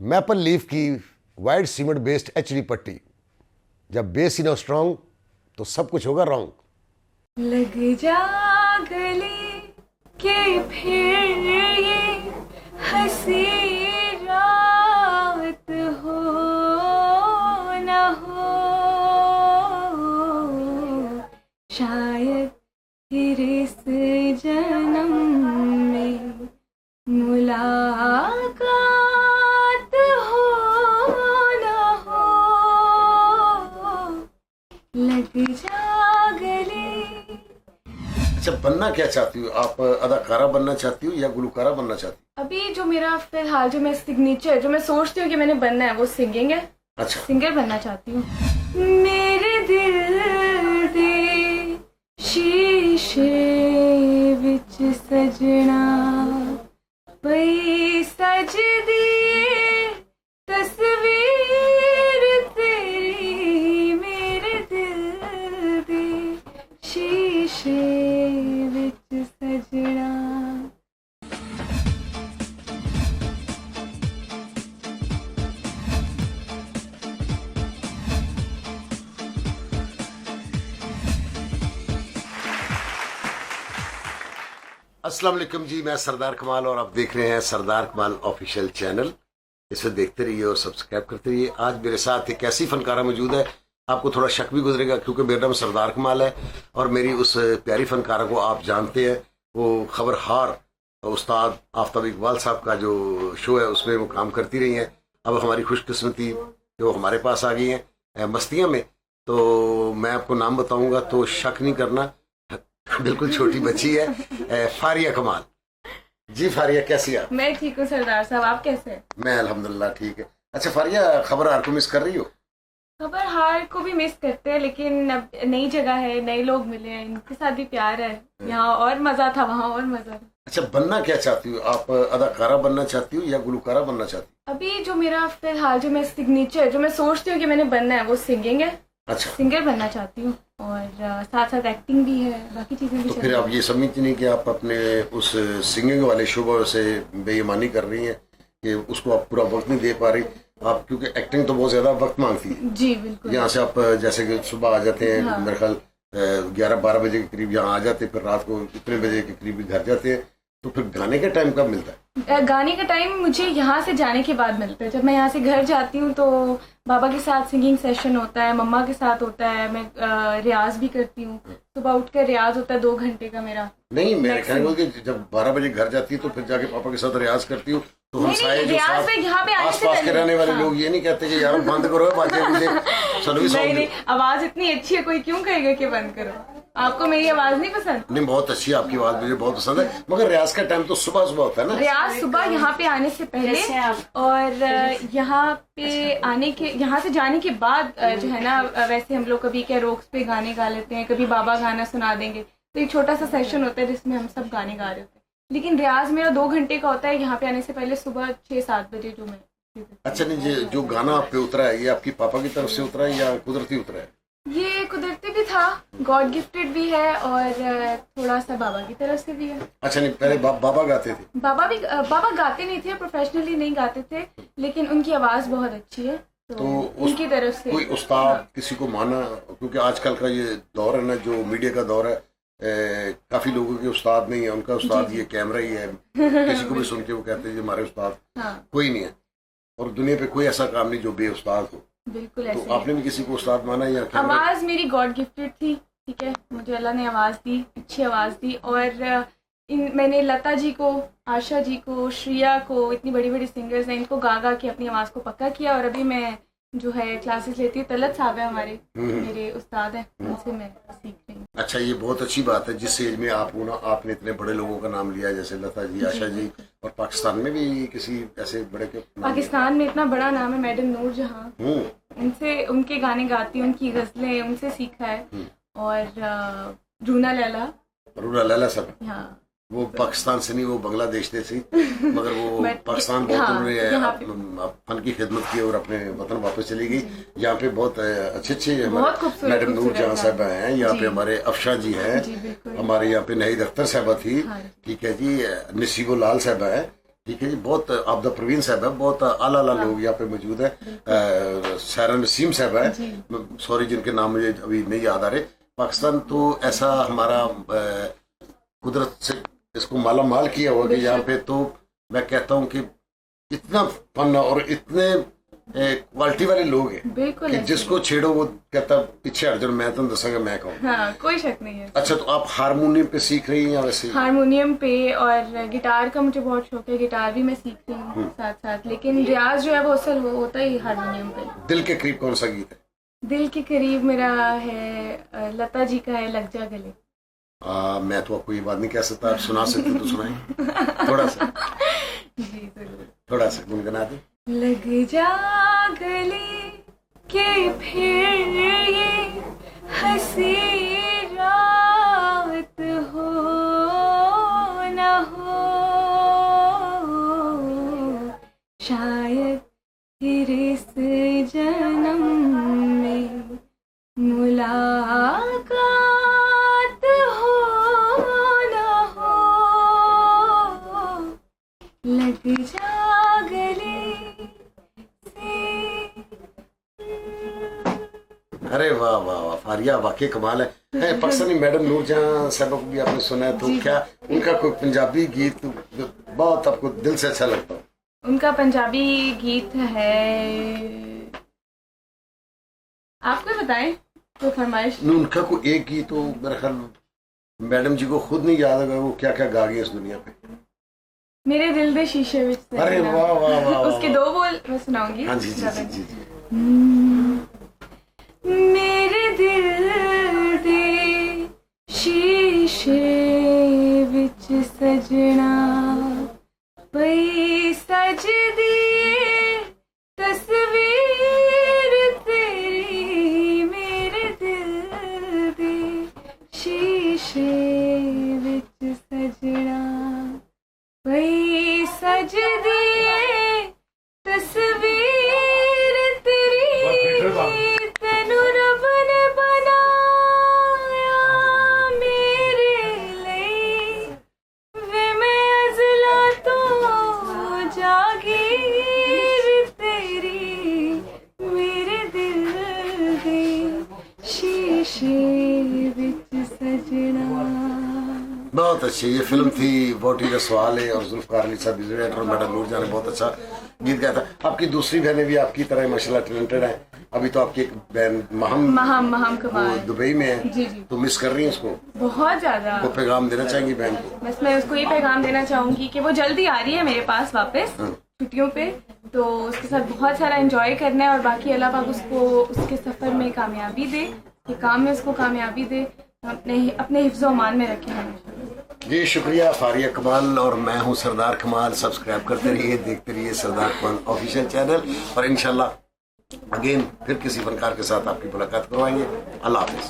Maple leaf की white cement based HD पट्टी, जब बेस ही ना स्ट्रांग तो सब कुछ होगा रॉन्ग। लग जा गले के फिर ये हंसी रात हो न हो, शायद फिर इस जन्म में मुलाकात हो न हो, लग जा गले। अच्छा, बनना क्या चाहती हो आप? अदाकारा बनना चाहती हो या गुलकारा बनना चाहती अभी जो मेरा फिलहाल जो मैं सिग्नेचर जो मैं सोचती हूँ कि मैंने बनना है वो सिंगिंग है। हो? अच्छा, सिंगर बनना चाहती हूँ। मेरे दिल दे शीशे विच सजना पई सजदी तस्वीर तेरी, मेरे दिल दे शीशे विच सजना। अस्सलाम वालेकुम जी, मैं सरदार कमाल और आप देख रहे हैं सरदार कमाल ऑफिशियल चैनल। इसे देखते रहिए और सब्सक्राइब करते रहिए। आज मेरे साथ एक ऐसी फनकारा मौजूद है, आपको थोड़ा शक भी गुजरेगा क्योंकि मेरा नाम सरदार कमाल है और मेरी उस प्यारी फनकारा को आप जानते हैं। वो खबरहार उस्ताद आफ्ताब इकबाल साहब का जो शो है उसमें वो काम करती रही हैं। अब हमारी खुशकिस्मती जो हमारे पास आ गई हैं मस्तियाँ में, तो मैं आपको नाम बताऊंगा तो शक नहीं करना। बिल्कुल छोटी बच्ची है, फारिया कमाल। जी फारिया, कैसी है आप? मैं ठीक हूँ सरदार साहब, आप कैसे हैं? मैं अल्हम्दुलिल्लाह ठीक है। अच्छा फारिया, खबरहार को मिस कर रही हो? खबर हार को भी मिस करते हैं, लेकिन अब नई जगह है, नए लोग मिले हैं, इनके साथ भी प्यार है। यहाँ और मजा था, वहाँ और मजा था। अच्छा, बनना क्या चाहती हो आप? अदाकारा बनना चाहती हो या गुलकारा बनना चाहती अभी जो मेरा फिलहाल जो मैं सिग्नेचर जो मैं सोचती हूँ कि मैंने बनना है वो सिंगिंग है। हो? अच्छा, सिंगर बनना चाहती हूँ और साथ साथ एक्टिंग भी है, बाकी चीजें भी तो चल फिर रही आप ये समझती नहीं कि आप अपने उस सिंगिंग वाले शोबे से बेईमानी कर रही हैं कि उसको आप पूरा वक्त नहीं दे पा रही आप, क्योंकि एक्टिंग तो बहुत ज्यादा वक्त मांगती है। हैं। जी बिल्कुल। यहाँ से आप जैसे कि सुबह आ जाते हैं, हाँ। मेरे ख्याल 11-12 बजे के करीब यहाँ आ जाते हैं, फिर रात को इतने बजे के करीब घर जाते हैं, तो फिर गाने का टाइम कब मिलता है? गाने का टाइम मुझे यहाँ से जाने के बाद मिलता है। जब मैं यहाँ से घर जाती हूँ तो बाबा के साथ सिंगिंग सेशन होता है, मम्मा के साथ होता है, मैं रियाज भी करती हूँ। सुबह उठकर रियाज होता है 2 घंटे का मेरा। नहीं, मेरे ख्याल में कि जब 12 बजे घर जाती है तो फिर जाके पापा के साथ रियाज करती हूँ, तो हम नहीं, सारे जो रियाज साथ में यहाँ पे आने आस से पास के पहले। रहने वाले हाँ। लोग ये नहीं कहते कि यार बंद करो बाजे मुझे सर्विस नहीं होगी। नहीं, आवाज इतनी अच्छी है, कोई क्यों कहेगा कि बंद करो? आपको मेरी आवाज नहीं पसंद? नहीं, बहुत अच्छी है आपकी आवाज, मुझे बहुत पसंद है, मगर रियाज का टाइम तो सुबह सुबह होता है ना? रियाज सुबह यहाँ पे आने से पहले और यहाँ पे आने के यहाँ से जाने के बाद जो है ना, वैसे हम लोग कभी क्या रोक्स पे गाने गा लेते हैं, कभी बाबा गाना सुना देंगे, तो एक छोटा सा सेशन होता है जिसमें हम सब गाने गा रहे होते हैं। लेकिन रियाज मेरा 2 घंटे का होता है यहाँ पे आने से पहले, सुबह 6-7 बजे जो मैं। अच्छा, नहीं, जो गाना आप पे उतरा है ये आपकी पापा की तरफ से उतरा है या कुदरती उतरा है? ये कुदरती भी था, गॉड गिफ्टेड भी है और थोड़ा सा बाबा की तरफ से भी है। अच्छा, नहीं, पहले बाबा गाते थे? बाबा गाते नहीं थे, प्रोफेशनली नहीं गाते थे, लेकिन उनकी आवाज बहुत अच्छी है, तो उनकी तरफ से कोई उस्ताद किसी को माना? क्योंकि आजकल का ये दौर है ना, जो मीडिया का दौर है, काफी लोगों के उस्ताद नहीं है, उनका उस्ताद ये कैमरा ही है। किसी को भी सुन के वो कहते हैं जी हमारे उस्ताद हाँ कोई नहीं है, और दुनिया पे कोई ऐसा काम नहीं जो बे उस्ताद हो। बिल्कुल तो ऐसे आपने भी किसी को उस्ताद माना या कैमरा? आवाज मेरी गॉड गिफ्टेड थी, ठीक है, मुझे अल्लाह ने आवाज दी, अच्छी आवाज दी। और मैंने लता जी को, आशा जी को, श्रिया को, इतनी बड़ी बड़ी सिंगर्स हैं, इनको गा गा के अपनी आवाज को पक्का किया। और अभी मैं जो है क्लासेस लेती हूँ, तलत साहब है हमारे, मेरे उस्ताद हैं, उनसे मैं सीख रही हूँ। अच्छा, ये बहुत अच्छी बात है जिस एज में आप हो ना, आपने इतने बड़े लोगों का नाम लिया, जैसे लता जी, आशा जी, और पाकिस्तान में भी किसी ऐसे बड़े के नाम पाकिस्तान में इतना बड़ा नाम है मैडम नूर जहां, लिया? उनसे उनके गाने गाती हूँ, उनकी गजलें उनसे सीखा है। और रूना लैला, रूना लैला साहब, हाँ वो पाकिस्तान से नहीं, वो बांग्लादेश से थी, मगर वो But पाकिस्तान बहुत हाँ, उन्होंने यहाँ पे- फन की खिदमत की और अपने वतन वापस चली गई। यहाँ पे बहुत अच्छे अच्छे बहुत खूबसूरत मैडम नूर जहां खूबसूरत साहबा हैं, यहाँ जी। पे हमारे अफशा जी हैं, जी बिल्कुल। हमारे यहाँ पे नहीद अख्तर साहबा थी, हाँ। ठीक है जी, नसीबो लाल साहबा है, ठीक है जी, बहुत आप द प्रवीण साहब है, बहुत आला आला लोग यहाँ पे मौजूद है। सारा नसीम साहब है, सॉरी जिनके नाम मुझे अभी नहीं याद आ रहे। पाकिस्तान तो ऐसा हमारा कुदरत से इसको माला माल किया हुआ कि यहाँ पे तो मैं कहता हूँ कि इतना फन और इतने क्वालिटी वाले लोग हैं बिल्कुल कि जिसको छेड़ो वो कहता पीछे हट जाओ, मैं तो दसांगा मैं कहूँ। हाँ, कोई शक नहीं है। अच्छा, तो आप हारमोनियम पे सीख रही हैं या वैसे? हारमोनियम पे और गिटार का मुझे बहुत शौक है, गिटार भी मैं सीख रही हूँ साथ साथ, लेकिन रियाज जो है वो असल होता ही हारमोनियम पे। दिल के करीब कौन सा गीत है? दिल के करीब मेरा है लता जी का है लग जा गले। मैं तो आपको ये बात नहीं कह सकता, आप सुना सकते तो सुनाएं थोड़ा सा। जी जरूर। थोड़ा सा गुनगुना दे। लग जा गले के फिर ये हंसी रात हो न हो, शायद फिर इस जन्म में मुलाकात हो न हो, लग जा गले से। अरे वाह वाह वाह फारिया, वाकई कमाल है। पाकिस्तानी मैडम नूरजहां साहब को भी आपने सुना है, तो क्या उनका कोई पंजाबी गीत बहुत आपको दिल से अच्छा लगता है? उनका पंजाबी गीत है, आपको बताएं तो फरमाइश। उनका कोई एक गीत तो मेरे ख्याल मैडम जी को खुद नहीं याद होगा वो क्या क्या गा गई इस दुनिया पे। मेरे दिल दे शीशे विच से। अरे वाह वाह वाह, उसके दो बोल मैं सुनाऊंगी। हाँ जी जी जी जी, जी। मेरे दिल दे शीशे विच सजना पई सजदी तस्वीर तेरी, मेरे दिल दे शीशे विच सजना पई सजदी तस्वीर तेरी, तेनू रब ने बनाया मेरे लिए, वे मैं अज़ला तो जागीर तेरी, मेरे दिल दे शीशे विच सजना। बहुत अच्छी ये फिल्म थी बोटी का सवाल है, और जुल्फकार अली साहब और मैडम नूरजहां ने बहुत अच्छा गीत गाया था। आपकी दूसरी बहनें भी आपकी तरह माशाल्लाह टैलेंटेड हैं। अभी तो आपकी एक बहन महम कमाल दुबई में है, जी जी, तो मिस कर रही हैं उसको? बहुत ज्यादा। वो पैगाम देना चाहेंगी बहन को? बस मैं उसको ये पैगाम देना चाहूंगी कि वो जल्दी आ रही है मेरे पास वापस छुट्टियों पे, तो उसके साथ बहुत सारा एंजॉय करना है, और बाकी अल्लाह पाक उसको उसके सफर में कामयाबी दे, कि काम में उसको कामयाबी दे, अपने हिफ्ज़ व अमान में रखें हमेशा। जी शुक्रिया फारिया कमाल, और मैं हूँ सरदार कमाल। सब्सक्राइब करते रहिए, देखते रहिए सरदार कमाल ऑफिशियल चैनल, और इंशाल्लाह अगेन फिर किसी फनकार के साथ आपकी मुलाकात करवाएंगे। अल्लाह हाफिज।